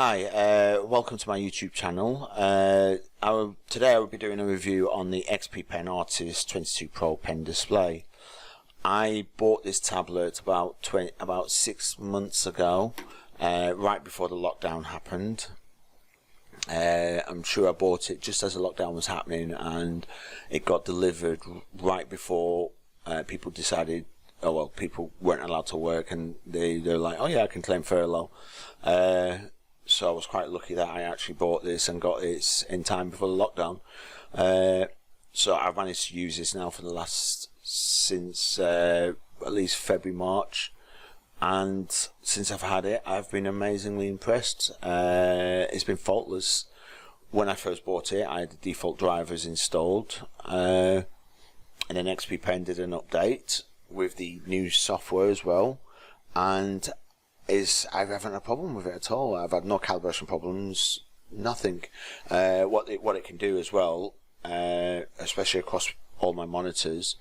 Hi, welcome to my YouTube channel. Today I will be doing a review on the XP Pen Artist 22 Pro pen display. I bought this tablet about 6 months ago, right before the lockdown happened. I'm sure I bought it just as the lockdown was happening, and it got delivered right before people decided, oh well, people weren't allowed to work, and they're like, oh yeah, I can claim furlough. So I was quite lucky that I actually bought this and got it in time before the lockdown. So I've managed to use this now for the since at least February, March, and since I've had it, I've been amazingly impressed. It's been faultless. When I first bought it, I had the default drivers installed, and then XP Pen did an update with the new software as well, and I haven't had a problem with it at all. I've had no calibration problems, nothing. What it can do as well, especially across all my monitors,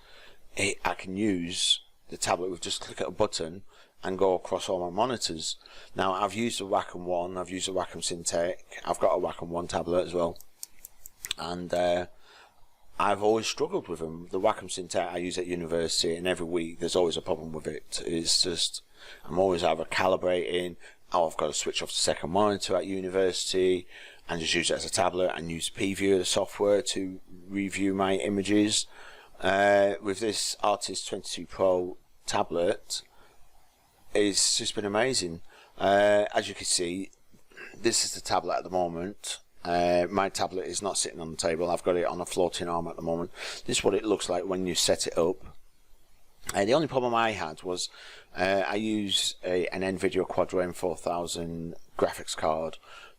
I can use the tablet with just click at a button and go across all my monitors. Now I've used the Wacom One, I've used the Wacom Syntec, I've got a Wacom One tablet as well, and I've always struggled with them. The Wacom Syntec I use at university, and every week there's always a problem with it. It's just, I'm always either calibrating, or I've got to switch off the second monitor at university and just use it as a tablet and use PViewer, the software, to review my images. With this Artist 22 Pro tablet, it's just been amazing. As you can see, this is the tablet at the moment. My tablet is not sitting on the table. I've got it on a floating arm at the moment. This is what it looks like when you set it up. The only problem I had was I use an NVIDIA Quadro M4000 graphics card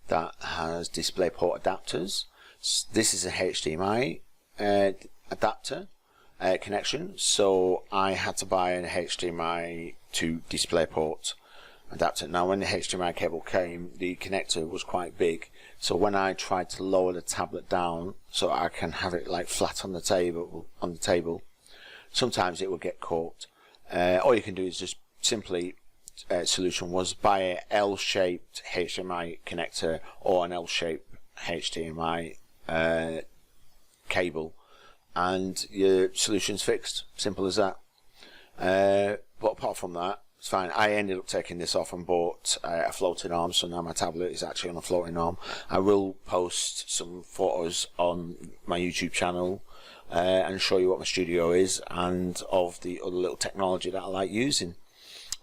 that has DisplayPort adapters. This is a HDMI adapter connection, so I had to buy an HDMI to DisplayPort adapter. Now when the HDMI cable came, the connector was quite big, so when I tried to lower the tablet down so I can have it like flat on the table, sometimes it will get caught. All you can do is just simply, solution was buy an L-shaped HDMI connector or an L-shaped HDMI cable, and your solution's fixed. Simple as that. But apart from that, it's fine. I ended up taking this off and bought a floating arm, so now my tablet is actually on a floating arm. I will post some photos on my YouTube channel and show you what my studio is and of the other little technology that I like using.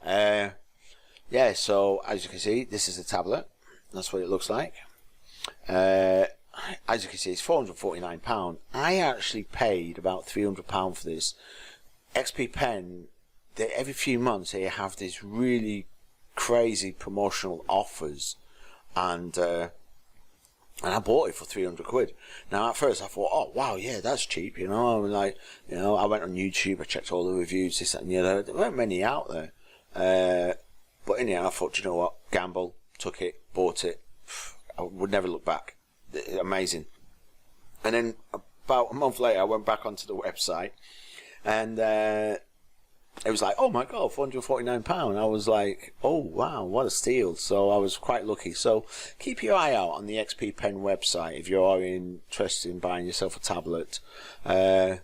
Yeah, so as you can see, this is the tablet. That's what it looks like. As you can see, it's £449. I actually paid about £300 for this. XP Pen, every few months they have these really crazy promotional offers, and I bought it for 300 quid. Now at first I thought, oh wow, yeah, that's cheap, you know. I'm like, you know, I went on YouTube, I checked all the reviews, this, that, and the other. There weren't many out there, but in the end I thought, you know what, gamble, took it, bought it. I would never look back. Amazing. And then about a month later I went back onto the website, and it was like, oh my god, £449. I was like, oh wow, what a steal. So I was quite lucky. So keep your eye out on the XP Pen website if you are interested in buying yourself a tablet. Yeah,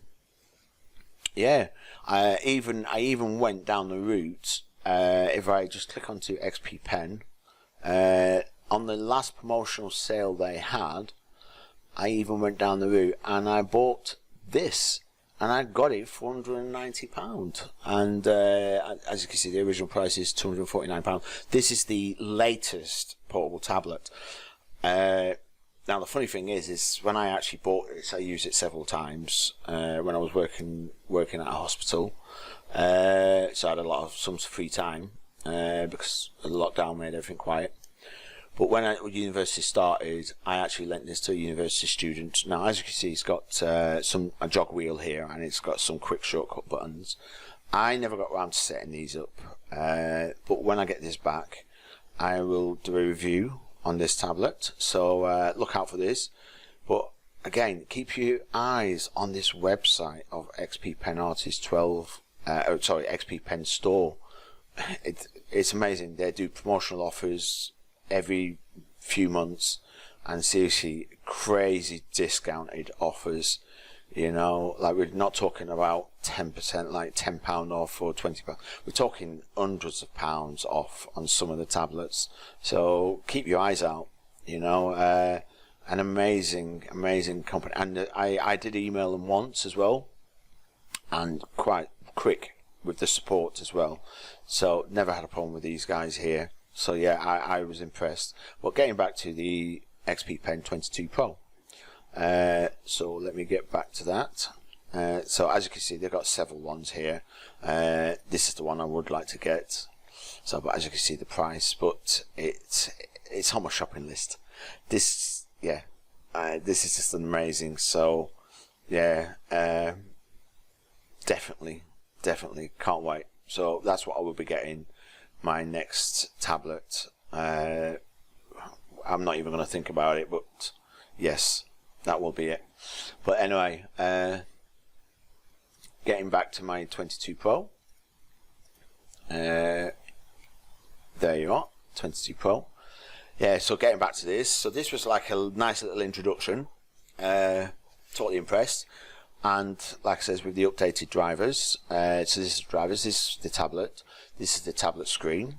I even went down the route, if I just click onto XP Pen, on the last promotional sale they had, I even went down the route and I bought this. And I got it for £190, and as you can see, the original price is £249. This is the latest portable tablet. Now the funny thing is when I actually bought this, I used it several times when I was working at a hospital. So I had some free time because the lockdown made everything quiet. But when university started, I actually lent this to a university student. Now, as you can see, it's got a jog wheel here, and it's got some quick shortcut buttons. I never got around to setting these up, but when I get this back, I will do a review on this tablet. So look out for this. But again, keep your eyes on this website of XP Pen Artist XP Pen Store. It's amazing. They do promotional offers every few months, and seriously crazy discounted offers. You know, like we're not talking about 10%, like £10 off or £20. We're talking hundreds of pounds off on some of the tablets. So keep your eyes out. You know, an amazing company, and I did email them once as well, and quite quick with the support as well. So never had a problem with these guys here. So yeah, I was impressed. Well, getting back to the XP Pen 22 Pro. So let me get back to that. So as you can see, they've got several ones here. This is the one I would like to get. So, but as you can see, the price, but it's on my shopping list. This, yeah, this is just amazing. So, yeah, definitely can't wait. So that's what I will be getting my next tablet. I'm not even going to think about it, but yes, that will be it. But anyway, getting back to my 22 Pro. There you are, 22 Pro. Yeah, so getting back to this. So this was like a nice little introduction. Totally impressed. And like I says, with the updated drivers. So this is the drivers, this is the tablet. This is the tablet screen.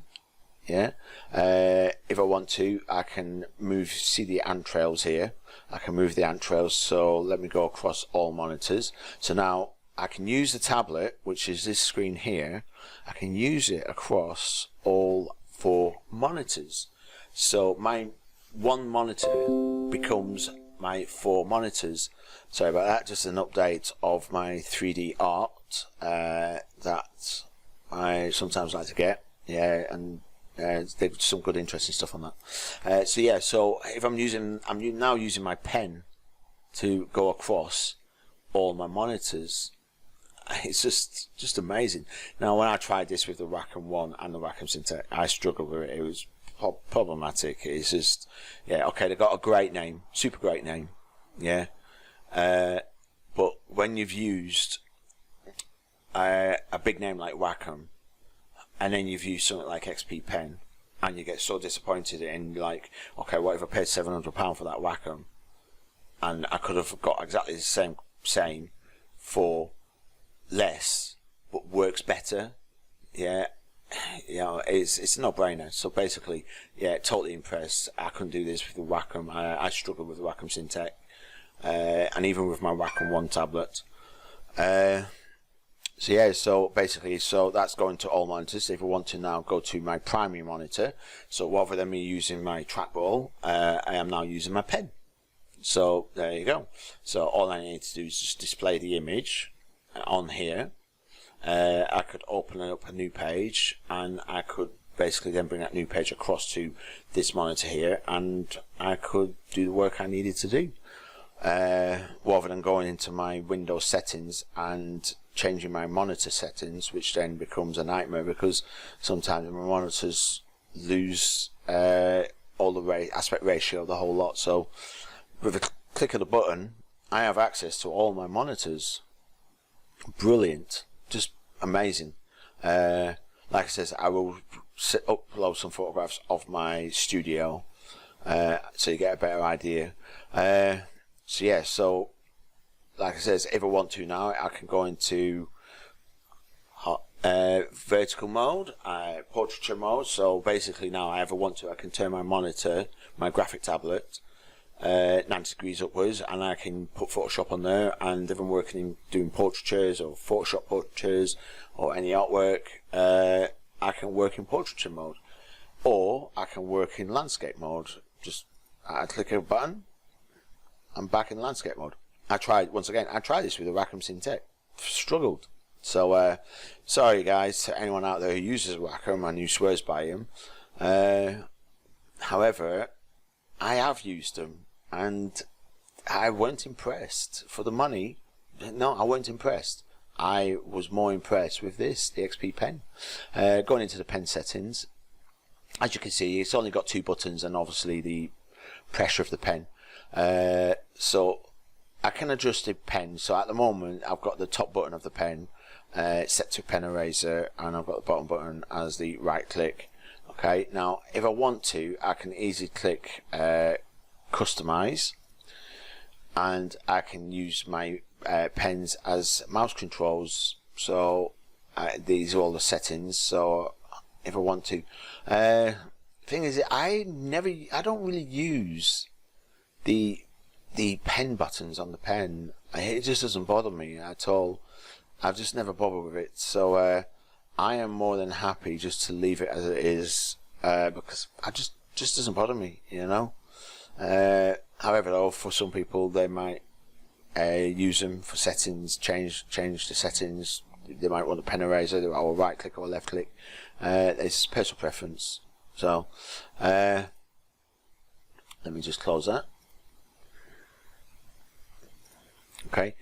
Yeah. If I want to, I can move, see the ant trails here. I can move the ant trails. So let me go across all monitors. So now I can use the tablet, which is this screen here. I can use it across all 4 monitors. So my one monitor becomes my 4 monitors. Sorry about that, just an update of my 3D art that I sometimes like to get. Yeah, and there's some good interesting stuff on that. So yeah, so if I'm now using my pen to go across all my monitors. It's just amazing. Now, when I tried this with the Wacom One and the Wacom Syntec, I struggled with it. It was problematic. It's just, yeah, okay, they got a great name, super great name, yeah. But when you've used a big name like Wacom, and then you've used something like XP Pen, and you get so disappointed in, like, okay, what if I paid £700 for that Wacom, and I could have got exactly the same for less, but works better. Yeah, you know, it's a no-brainer. So basically, yeah, totally impressed. I couldn't do this with the Wacom. I struggled with the Wacom Syntec, and even with my Wacom One tablet. So yeah, so basically, so that's going to all monitors. If I want to now go to my primary monitor, so rather than me using my trackball, I am now using my pen. So there you go. So all I need to do is just display the image on here. I could open up a new page, and I could basically then bring that new page across to this monitor here, and I could do the work I needed to do, rather than going into my Windows settings and changing my monitor settings, which then becomes a nightmare because sometimes my monitors lose all the aspect ratio, the whole lot. So with a click of the button, I have access to all my monitors. Brilliant, just amazing. Like I says, I will upload some photographs of my studio, so you get a better idea. So yeah, so like I says, if I want to now, I can go into vertical mode, portraiture mode. So basically now, I ever want to, I can turn my monitor, my graphic tablet, 90 degrees upwards, and I can put Photoshop on there. And if I'm working in doing portraitures or Photoshop portraitures or any artwork, I can work in portraiture mode, or I can work in landscape mode. Just I click a button, I'm back in landscape mode. I tried this with the Wacom Syntec, struggled. So sorry guys to anyone out there who uses Wacom and who swears by him. However, I have used them, and I weren't impressed. For the money, no, I weren't impressed. I was more impressed with this, the XP Pen. Going into the pen settings, as you can see, it's only got 2 buttons and obviously the pressure of the pen. So I can adjust the pen. So at the moment, I've got the top button of the pen set to pen eraser, and I've got the bottom button as the right click Okay, now if I want to, I can easily click customize, and I can use my pens as mouse controls. So these are all the settings. So if I want to, thing is, I don't really use the pen buttons on the pen. It just doesn't bother me at all. I've just never bothered with it. So I am more than happy just to leave it as it is, because I just doesn't bother me, you know. However, though, for some people, they might use them for settings, change the settings. They might want a pen eraser, or right click or left click. It's personal preference. So let me just close that. Okay.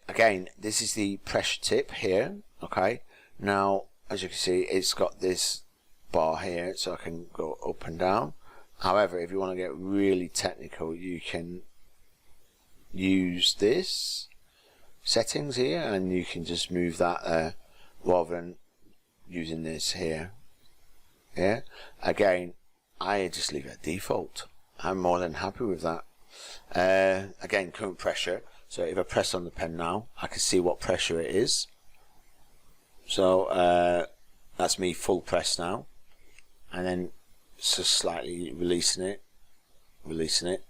Again, this is the pressure tip here. Okay. Now, as you can see, it's got this bar here, so I can go up and down. However, if you want to get really technical, you can use this settings here, and you can just move that there rather than using this here. Yeah. Again, I just leave it at default. I'm more than happy with that. Again, current pressure. So if I press on the pen now, I can see what pressure it is. So that's me full press now, and then just slightly releasing it.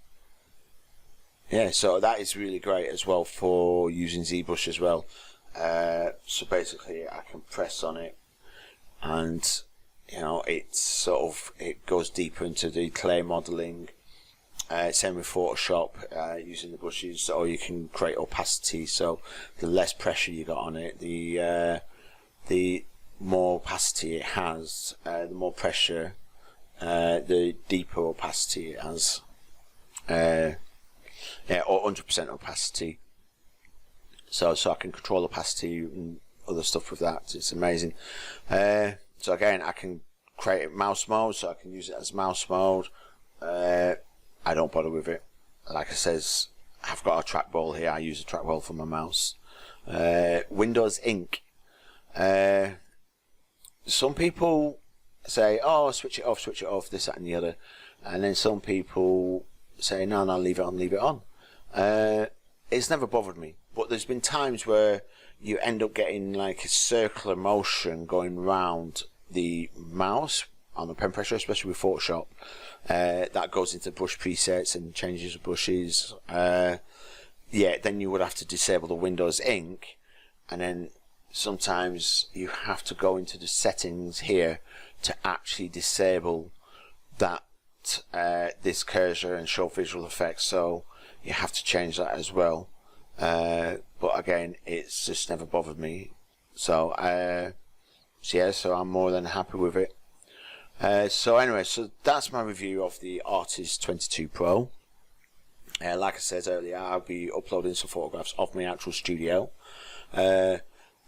Yeah, so that is really great as well for using ZBrush as well. So basically, I can press on it, and you know, it goes deeper into the clay modeling. Same with Photoshop, using the brushes, or you can create opacity. So the less pressure you got on it, the more opacity it has. The more pressure, the deeper opacity it has. Yeah, or 100% opacity. So I can control opacity and other stuff with that. It's amazing. So again, I can create mouse mode, so I can use it as mouse mode. I don't bother with it. Like I says, I've got a trackball here. I use a trackball for my mouse. Windows Ink. Some people say, "Oh, switch it off, this, that, and the other," and then some people say, "No, leave it on." It's never bothered me, but there's been times where you end up getting like a circular motion going round the mouse on the pen pressure, especially with Photoshop. That goes into brush presets and changes the brushes. Yeah, then you would have to disable the Windows Ink, and then sometimes you have to go into the settings here to actually disable that this cursor and show visual effects. So you have to change that as well. But again, it's just never bothered me. So yeah, so I'm more than happy with it. So anyway, so that's my review of the Artist 22 Pro. Like I said earlier, I'll be uploading some photographs of my actual studio.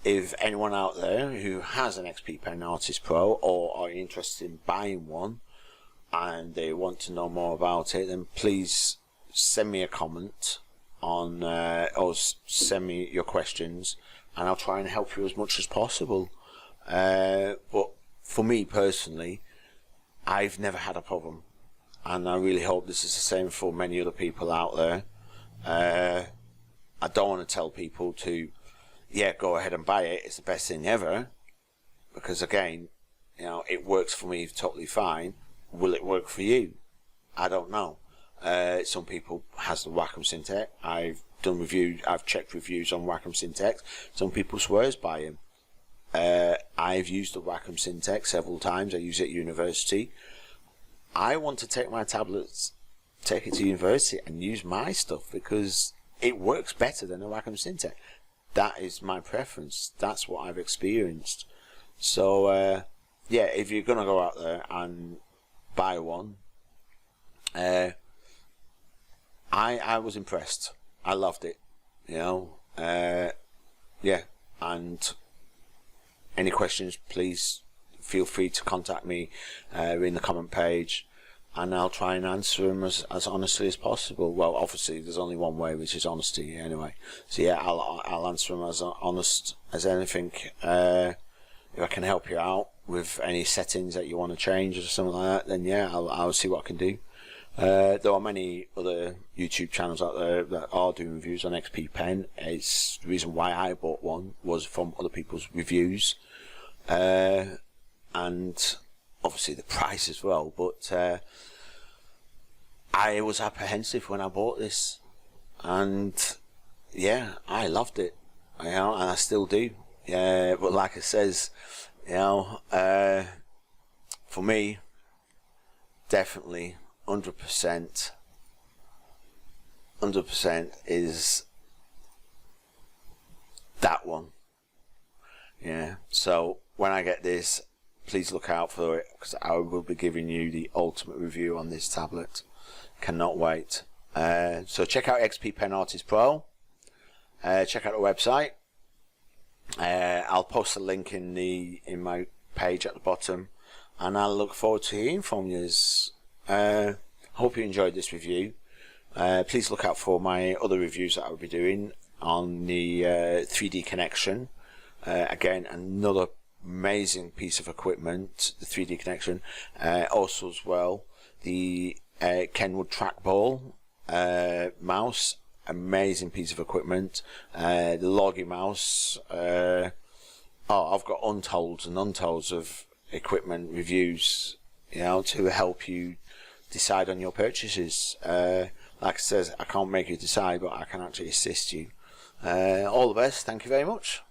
If anyone out there who has an XP Pen Artist Pro or are interested in buying one and they want to know more about it, then please send me a comment on or send me your questions, and I'll try and help you as much as possible. But for me personally, I've never had a problem, and I really hope this is the same for many other people out there. I don't want to tell people to, yeah, go ahead and buy it, it's the best thing ever, because again, you know, it works for me totally fine. Will it work for you? I don't know. Some people has the Wacom Syntec. I've checked reviews on Wacom Syntec. Some people swears by him. I've used the Wacom Syntec several times. I use it at university. I want to take my tablets, take it to university and use my stuff because it works better than the Wacom Syntec. That is my preference. That's what I've experienced. So yeah, if you're gonna go out there and buy one, I was impressed. I loved it, you know. Yeah, and any questions, please feel free to contact me in the comment page, and I'll try and answer them as honestly as possible. Well, obviously there's only one way, which is honesty anyway. So yeah, I'll answer them as honest as anything. if I can help you out with any settings that you want to change or something like that, then yeah, I'll see what I can do. There are many other YouTube channels out there that are doing reviews on XP Pen. It's the reason why I bought one was from other people's reviews, and obviously the price as well. But I was apprehensive when I bought this, and yeah, I loved it, you know, and I still do. Yeah, but like it says, you know, for me, definitely 100% is that one. Yeah, so when I get this, please look out for it, because I will be giving you the ultimate review on this tablet. Cannot wait. So check out XP Pen Artist Pro. Check out the website. I'll post a link in my page at the bottom, and I look forward to hearing from you. I hope you enjoyed this review. Please look out for my other reviews that I will be doing on the 3D Connection. Again, another amazing piece of equipment, the 3D Connection. Also as well, the Kenwood Trackball mouse, amazing piece of equipment. The Logi mouse. I've got untolds and untolds of equipment reviews, you know, to help you decide on your purchases. Like I said, I can't make you decide, but I can actually assist you. All the best. Thank you very much.